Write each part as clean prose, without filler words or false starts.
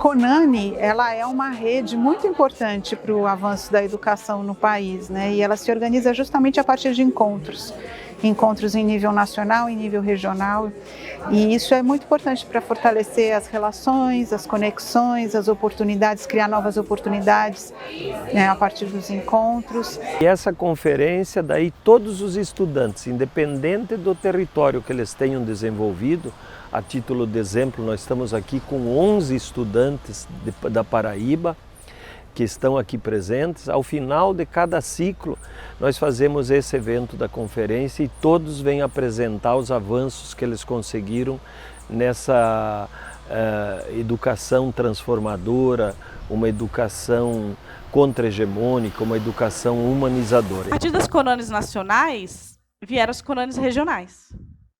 CONANI, ela é uma rede muito importante para o avanço da educação no país, né? E ela se organiza justamente a partir de encontros em nível nacional, em nível regional, e isso é muito importante para fortalecer as relações, as conexões, as oportunidades, criar novas oportunidades, né, a partir dos encontros. E essa conferência, daí todos os estudantes, independente do território que eles tenham desenvolvido, a título de exemplo, nós estamos aqui com 11 estudantes da Paraíba, que estão aqui presentes. Ao final de cada ciclo, nós fazemos esse evento da conferência e todos vêm apresentar os avanços que eles conseguiram nessa educação transformadora, uma educação contra-hegemônica, uma educação humanizadora. A partir das CONANIs nacionais, vieram as CONANIs regionais,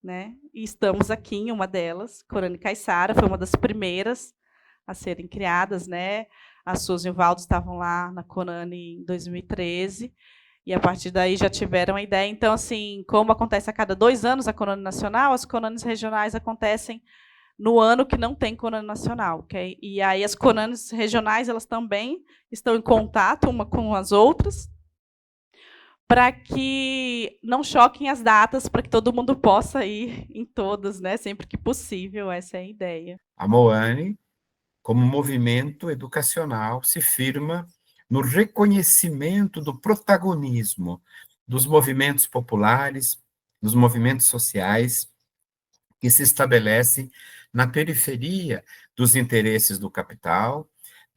né? E estamos aqui em uma delas, CONANI Caiçara, foi uma das primeiras a serem criadas, né? A Suzy e o Valdo estavam lá na CONANI em 2013, e a partir daí já tiveram a ideia. Então, assim, como acontece a cada 2 anos a CONANI nacional, as CONANIs regionais acontecem no ano que não tem CONANI nacional. Okay? E aí as CONANIs regionais, elas também estão em contato uma com as outras, para que não choquem as datas, para que todo mundo possa ir em todas, né? Sempre que possível, essa é a ideia. A Moane, como movimento educacional, se firma no reconhecimento do protagonismo dos movimentos populares, dos movimentos sociais, que se estabelecem na periferia dos interesses do capital,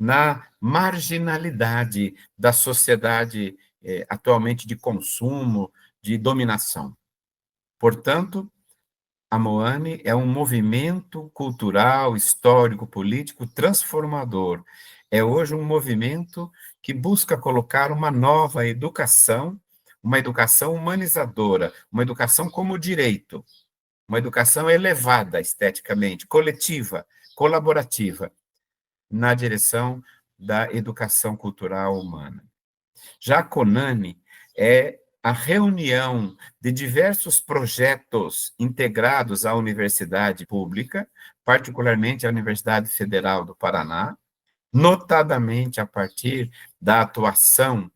na marginalidade da sociedade atualmente de consumo, de dominação. Portanto, a Moane é um movimento cultural, histórico, político transformador. É hoje um movimento que busca colocar uma nova educação, uma educação humanizadora, uma educação como direito, uma educação elevada esteticamente, coletiva, colaborativa, na direção da educação cultural humana. Já a CONANI é a reunião de diversos projetos integrados à universidade pública, particularmente à Universidade Federal do Paraná, notadamente a partir da atuação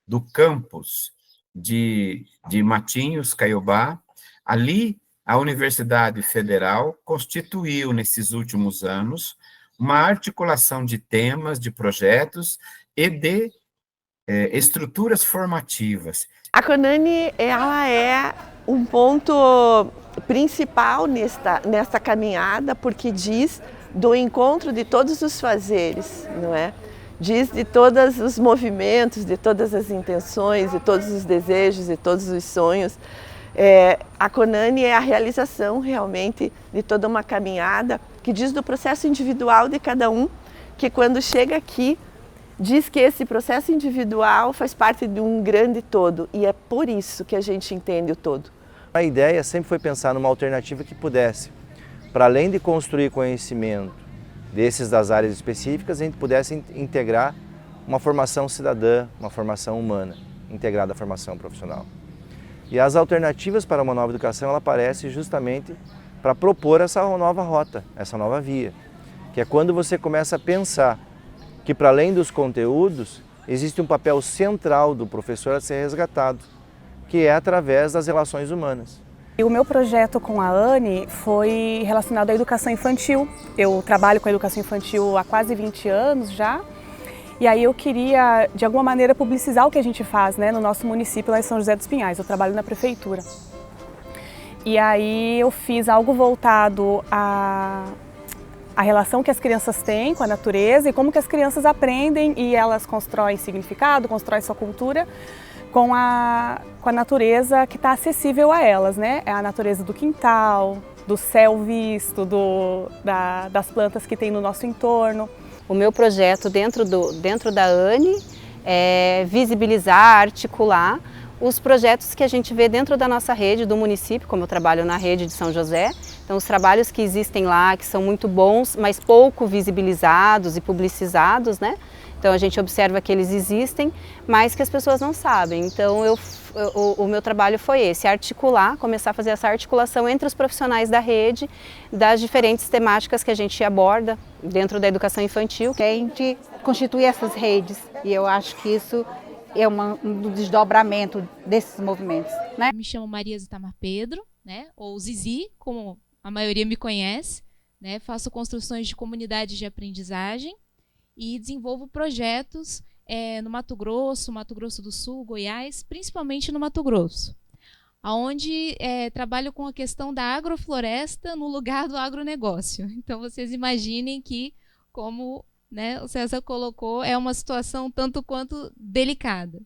do campus de Matinhos, Caiobá. Ali, a Universidade Federal constituiu, nesses últimos anos, uma articulação de temas, de projetos e de estruturas formativas. A CONANI, ela é um ponto principal nesta caminhada, porque diz do encontro de todos os fazeres, não é? Diz de todos os movimentos, de todas as intenções, de todos os desejos, de todos os sonhos. A CONANI é a realização realmente de toda uma caminhada que diz do processo individual de cada um, que quando chega aqui, diz que esse processo individual faz parte de um grande todo, e é por isso que a gente entende o todo. A ideia sempre foi pensar numa alternativa que pudesse, para além de construir conhecimento desses das áreas específicas, a gente pudesse integrar uma formação cidadã, uma formação humana, integrada à formação profissional. E as alternativas para uma nova educação, ela aparece justamente para propor essa nova rota, essa nova via, que é quando você começa a pensar que, para além dos conteúdos, existe um papel central do professor a ser resgatado, que é através das relações humanas. O meu projeto com a ANE foi relacionado à educação infantil. Eu trabalho com a educação infantil há quase 20 anos já, e aí eu queria, de alguma maneira, publicizar o que a gente faz, né, no nosso município, lá em São José dos Pinhais. Eu trabalho na prefeitura. E aí eu fiz algo voltado a relação que as crianças têm com a natureza e como que as crianças aprendem e elas constroem significado, constroem sua cultura com a natureza que está acessível a elas, né? É a natureza do quintal, do céu visto, das plantas que tem no nosso entorno. O meu projeto dentro da ANE é visibilizar, articular os projetos que a gente vê dentro da nossa rede, do município, como eu trabalho na rede de São José. Então, os trabalhos que existem lá, que são muito bons, mas pouco visibilizados e publicizados, né? Então a gente observa que eles existem, mas que as pessoas não sabem. Então o meu trabalho foi esse, articular, começar a fazer essa articulação entre os profissionais da rede, das diferentes temáticas que a gente aborda dentro da educação infantil. A gente constitui essas redes e eu acho que isso é um desdobramento desses movimentos, né? Me chamo Maria Zitamar Pedro, né, ou Zizi, como a maioria me conhece, né, faço construções de comunidades de aprendizagem e desenvolvo projetos no Mato Grosso do Sul, Goiás, principalmente no Mato Grosso, onde trabalho com a questão da agrofloresta no lugar do agronegócio. Então vocês imaginem que, como, né, o César colocou, é uma situação tanto quanto delicada.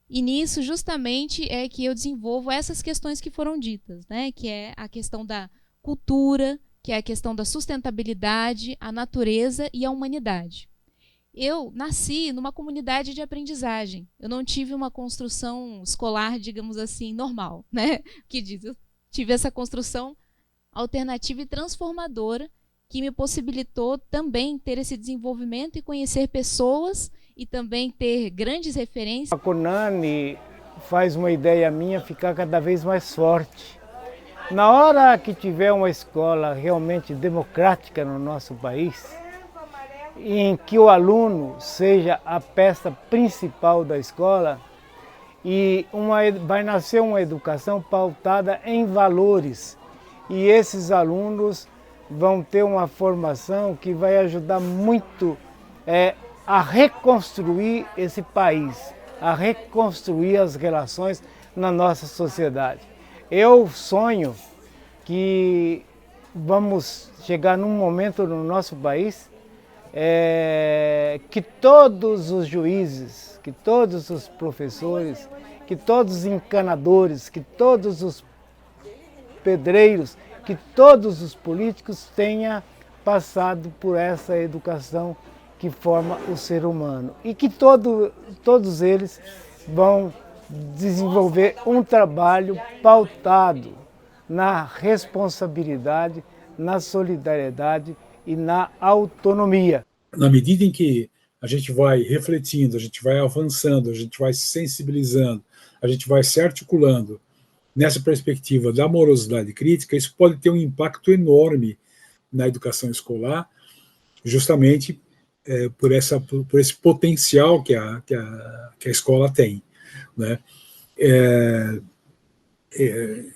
E nisso justamente é que eu desenvolvo essas questões que foram ditas, né, que é a questão da cultura, que é a questão da sustentabilidade, a natureza e a humanidade. Eu nasci numa comunidade de aprendizagem. Eu não tive uma construção escolar, digamos assim, normal, né? Que diz, eu tive essa construção alternativa e transformadora que me possibilitou também ter esse desenvolvimento e conhecer pessoas e também ter grandes referências. A Conani faz uma ideia minha ficar cada vez mais forte. Na hora que tiver uma escola realmente democrática no nosso país, em que o aluno seja a peça principal da escola e vai nascer uma educação pautada em valores. E esses alunos vão ter uma formação que vai ajudar muito a reconstruir esse país, a reconstruir as relações na nossa sociedade. Eu sonho que vamos chegar num momento no nosso país que todos os juízes, que todos os professores, que todos os encanadores, que todos os pedreiros, que todos os políticos tenham passado por essa educação que forma o ser humano e que todos eles vão desenvolver um trabalho pautado na responsabilidade, na solidariedade e na autonomia. Na medida em que a gente vai refletindo, a gente vai avançando, a gente vai se sensibilizando, a gente vai se articulando nessa perspectiva da amorosidade crítica, isso pode ter um impacto enorme na educação escolar, justamente por esse potencial que a escola tem, né?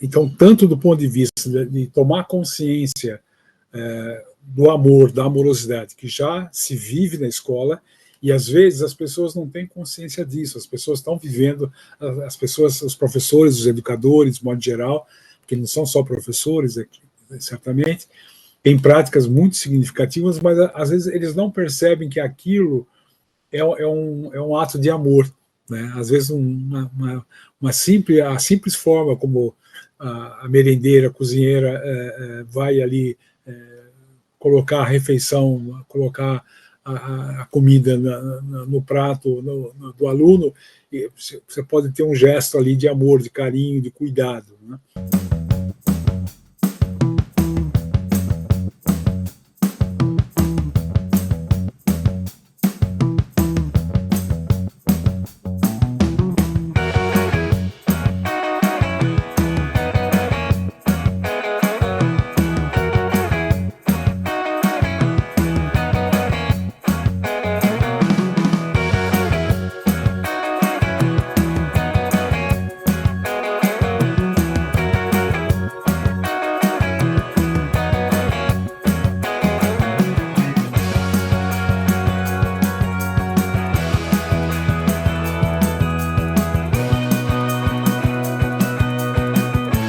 Então, tanto do ponto de vista de tomar consciência do amor, da amorosidade que já se vive na escola, e às vezes as pessoas não têm consciência disso, as pessoas estão vivendo, os professores, os educadores, de modo geral, que não são só professores, certamente, têm práticas muito significativas, mas às vezes eles não percebem que aquilo é um ato de amor, né? Às vezes a simples forma como a merendeira, a cozinheira vai ali colocar a refeição, colocar a comida no prato do aluno, e você pode ter um gesto ali de amor, de carinho, de cuidado, né?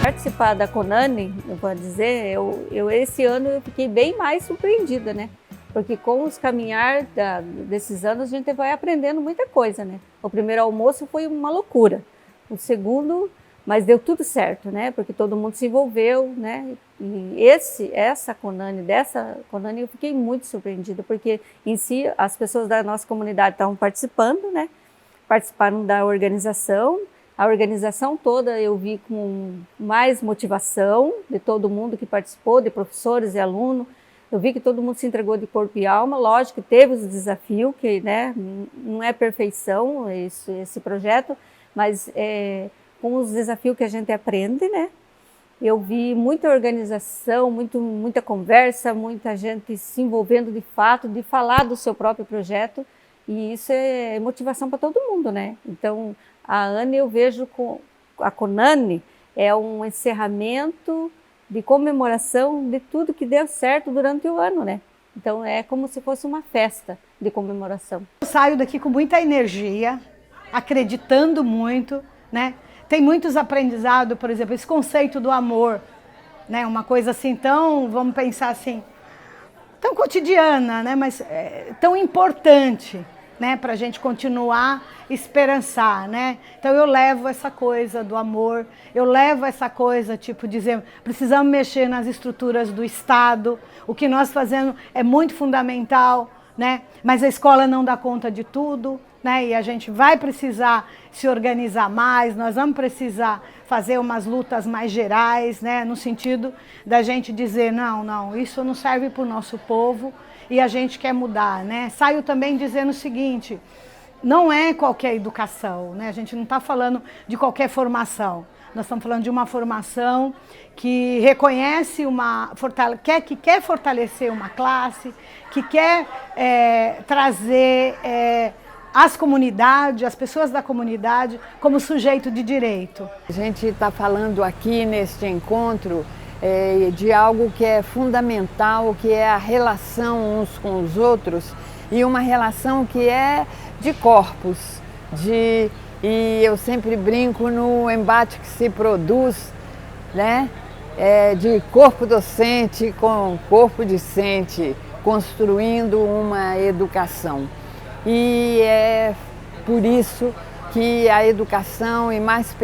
Participar da Conani, eu vou dizer, esse ano eu fiquei bem mais surpreendida, né? Porque com os caminhar desses anos a gente vai aprendendo muita coisa, né? O primeiro almoço foi uma loucura, o segundo, mas deu tudo certo, né? Porque todo mundo se envolveu, né? E dessa Conani eu fiquei muito surpreendida, porque em si as pessoas da nossa comunidade estavam participando, né? Participaram da organização. A organização toda eu vi com mais motivação de todo mundo que participou, de professores e alunos, Eu vi que todo mundo se entregou de corpo e alma, lógico que teve os desafios, que né, não é perfeição esse projeto, mas com os desafios que a gente aprende, né? Eu vi muita organização, muita conversa, muita gente se envolvendo de fato, de falar do seu próprio projeto, e isso é motivação para todo mundo, né? Então, a ANE eu vejo com a CONANI é um encerramento de comemoração de tudo que deu certo durante o ano, né? Então, é como se fosse uma festa de comemoração. Eu saio daqui com muita energia, acreditando muito, né? Tem muitos aprendizados, por exemplo, esse conceito do amor, né? Uma coisa assim tão, vamos pensar assim, tão cotidiana, né? Mas tão importante, né? Para a gente continuar esperançar, né? Então eu levo essa coisa do amor, eu levo essa coisa, tipo, dizer, precisamos mexer nas estruturas do Estado, o que nós fazemos é muito fundamental, né? Mas a escola não dá conta de tudo, né? E a gente vai precisar se organizar mais, nós vamos precisar fazer umas lutas mais gerais, né? No sentido da gente dizer, não, isso não serve para o nosso povo e a gente quer mudar, né? Saio também dizendo o seguinte, não é qualquer educação, né? A gente não está falando de qualquer formação, nós estamos falando de uma formação que reconhece que quer fortalecer uma classe, que quer trazer as comunidades, as pessoas da comunidade como sujeito de direito. A gente está falando aqui neste encontro de algo que é fundamental, que é a relação uns com os outros e uma relação que é de corpos, e eu sempre brinco no embate que se produz, né, de corpo docente com corpo discente, construindo uma educação. E é por isso que a educação e mais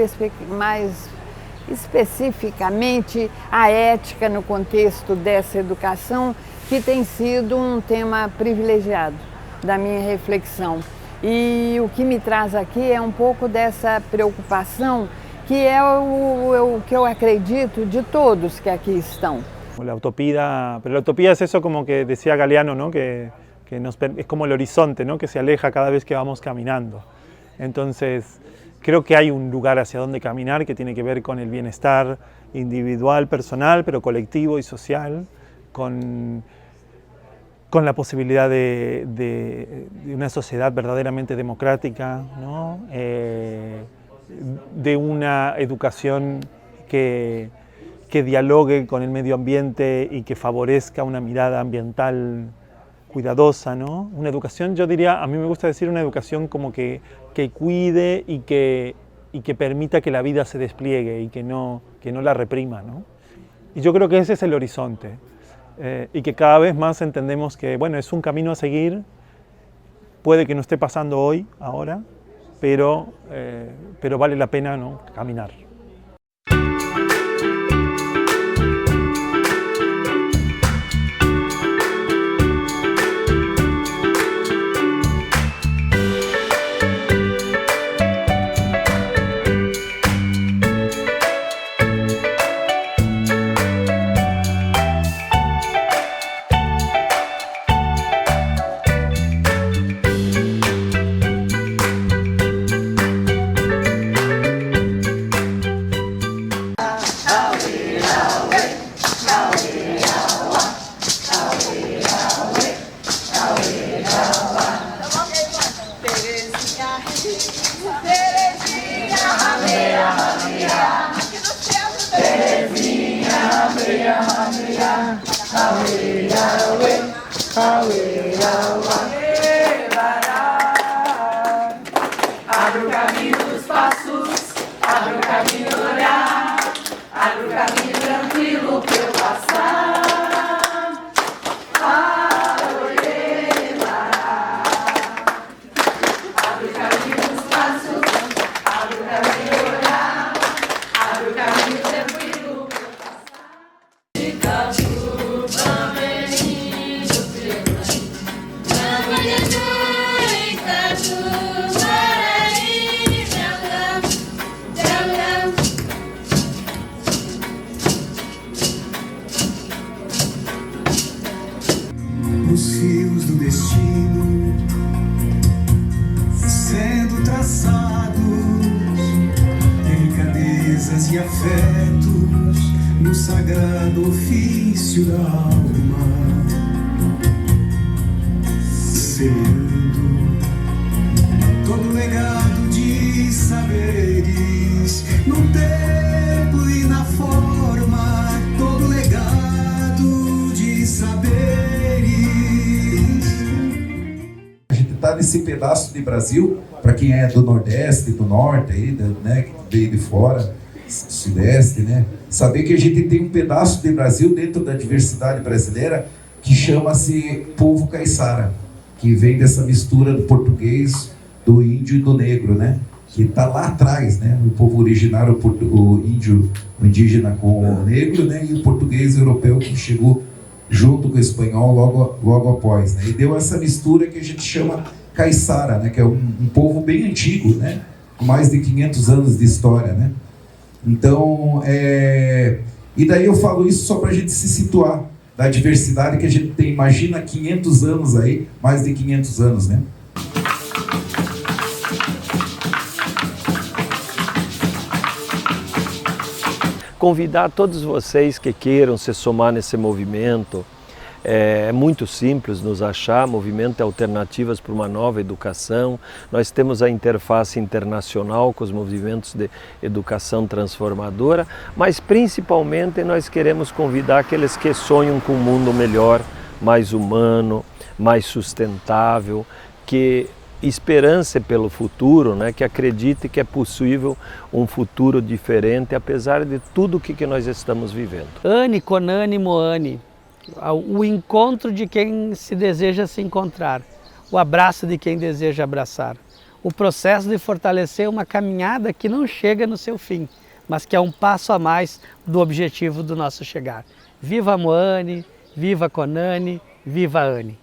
especificamente a ética no contexto dessa educação, que tem sido um tema privilegiado da minha reflexão. E o que me traz aqui é um pouco dessa preocupação, que é o que eu acredito de todos que aqui estão. La utopía, pero la utopía es eso como que decía Galeano, ¿no? que es como el horizonte, ¿no? Que se aleja cada vez que vamos caminando. Entonces, creo que hay un lugar hacia donde caminar que tiene que ver con el bienestar individual, personal, pero colectivo y social, con la posibilidad de una sociedad verdaderamente democrática, ¿no? De una educación que dialogue con el medio ambiente y que favorezca una mirada ambiental cuidadosa, ¿no? Una educación, yo diría, a mí me gusta decir una educación como que cuide y que permita que la vida se despliegue y que no la reprima, ¿no? Y yo creo que ese es el horizonte y que cada vez más entendemos que, bueno, es un camino a seguir, puede que no esté pasando hoy, ahora, pero vale la pena, ¿no? Caminar. Abre o caminho dos passos, abre o caminho do olhar, abre o caminho tranquilo pra eu passar. Abre o caminho dos passos, abre o caminho do olhar, abre o caminho tranquilo pra eu passar. os fios do destino sendo traçados, delicadezas e afetos no sagrado ofício da alma, semeando todo legado de saberes no tempo e na forma, todo legado de saberes. A gente está nesse pedaço de Brasil, para quem é do Nordeste, do Norte, aí, né, que veio de fora, Sudeste, né, saber que a gente tem um pedaço de Brasil dentro da diversidade brasileira que chama-se povo caiçara, que vem dessa mistura do português, do índio e do negro, né? Que está lá atrás, né? O povo originário, o índio, o indígena com o negro, né? E o português europeu que chegou junto com o espanhol logo após, né? E deu essa mistura que a gente chama caiçara, né? Que é um povo bem antigo, né? Com mais de 500 anos de história, né? Então, e daí eu falo isso só para a gente se situar da diversidade que a gente tem. Imagina 500 anos aí, mais de 500 anos, né? Convidar todos vocês que queiram se somar nesse movimento. É muito simples nos achar, Movimento Alternativas para uma Nova Educação. Nós temos a interface internacional com os movimentos de educação transformadora, mas principalmente nós queremos convidar aqueles que sonham com um mundo melhor, mais humano, mais sustentável, que esperança pelo futuro, né? Que acredite que é possível um futuro diferente, apesar de tudo o que nós estamos vivendo. Anne, Conani, Moani. O encontro de quem se deseja se encontrar, o abraço de quem deseja abraçar, o processo de fortalecer uma caminhada que não chega no seu fim, mas que é um passo a mais do objetivo do nosso chegar. Viva a Moani, viva a Conani, viva a Anne!